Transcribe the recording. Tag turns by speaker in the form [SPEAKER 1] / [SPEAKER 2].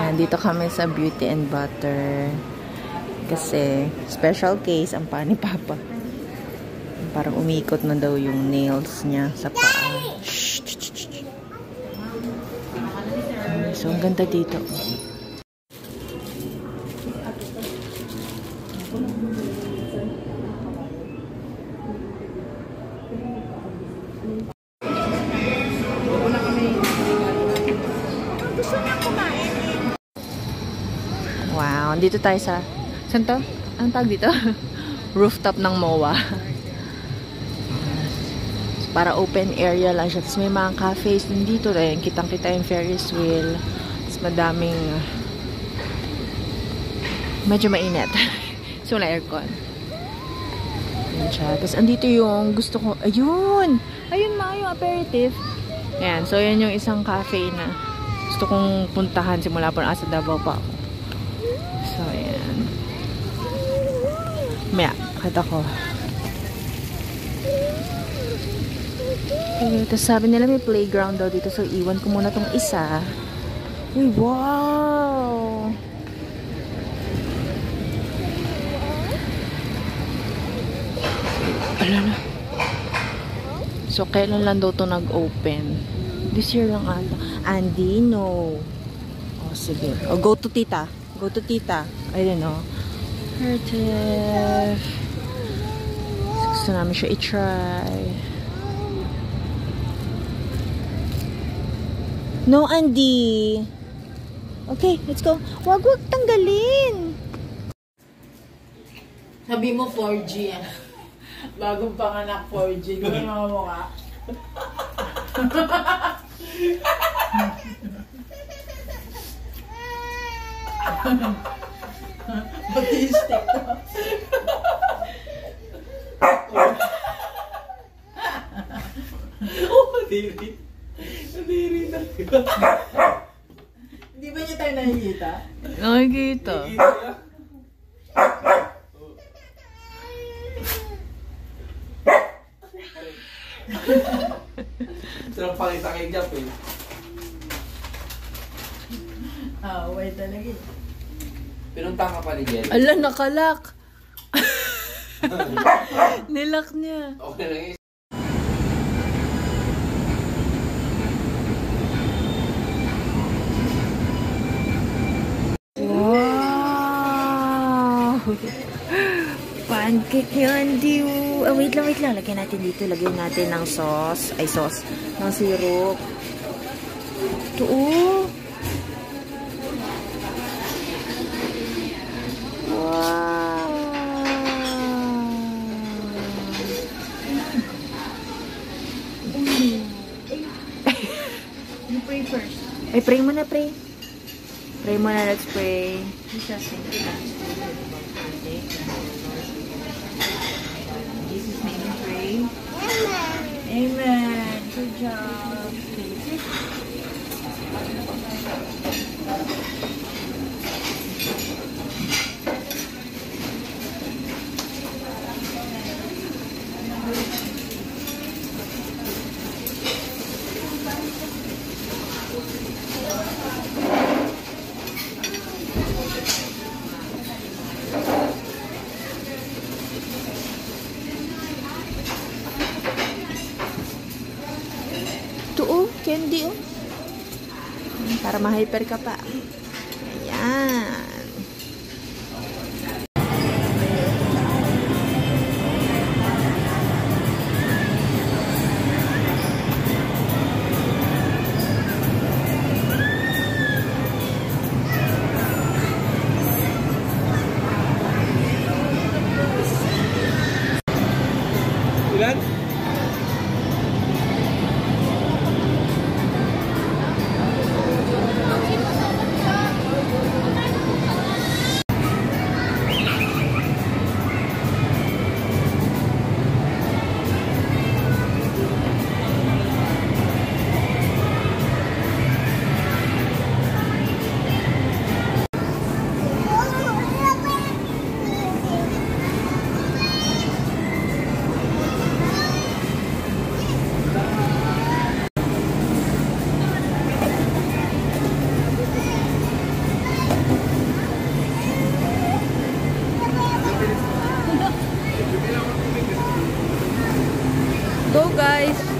[SPEAKER 1] Ayan, dito kami sa Beauty and Butter. Kasi, special case ang pa ni Papa. Parang umikot na daw yung nails niya sa paa. So, ang ganda dito. Wow, dito tayo sa... Saan to? Anong tawag dito? Rooftop ng MOA. Para open area lang siya. Tapos may mga cafes din dito rin. Kitang-kita yung Ferris wheel. Tapos madaming... medyo mainit. So, wala aircon. Yan siya. Tapos andito yung gusto ko... Ayun! Ayun mga yung aperitif. Yan. So, yan yung isang cafe na gusto kong puntahan simula po na sa Davao pa ako. So, ayan. Maya, kata ko. Okay, tapos sabi nila may playground daw dito. So, iwan ko muna tong isa. Uy, wow! Ala na. So, kailan lang daw to nag-open? This year lang ata. Andy, no. Oh, sige. Oh, go to tita. Go to tita. I don't know. Hertif. Gusto namin siya i-try. No, Andy. Okay, let's go. Wag tanggalin.
[SPEAKER 2] Sabi mo 4G. Bagong panganak 4G. Gawin mga mukha. Autistic to. Oh, madiri. Madiri talaga. Hindi ba niya tayo nakikita?
[SPEAKER 1] Nakikita.
[SPEAKER 3] Sarap pakita kay Jap eh.
[SPEAKER 2] Ah, wait talaga eh.
[SPEAKER 3] Pinunta ka pa ni Jelly.
[SPEAKER 1] Ala, nakalak. Nilak niya.
[SPEAKER 3] Okay lang eh.
[SPEAKER 1] Wow! Pancake candy. Oh, wait lang. Lagyan natin dito. Lagyan natin ng sauce. Ay, sauce. Ng syrup. Ito, oh. Wow!
[SPEAKER 2] You pray first.
[SPEAKER 1] Ay, pray mo na, pray. Pray mo na, let's pray.
[SPEAKER 2] Jesus, thank you. Jesus' name we pray. Amen. Good job.
[SPEAKER 1] Candy, oh. Para ma-hyper ka pa. Ayan.
[SPEAKER 3] Ilan?
[SPEAKER 1] Go guys!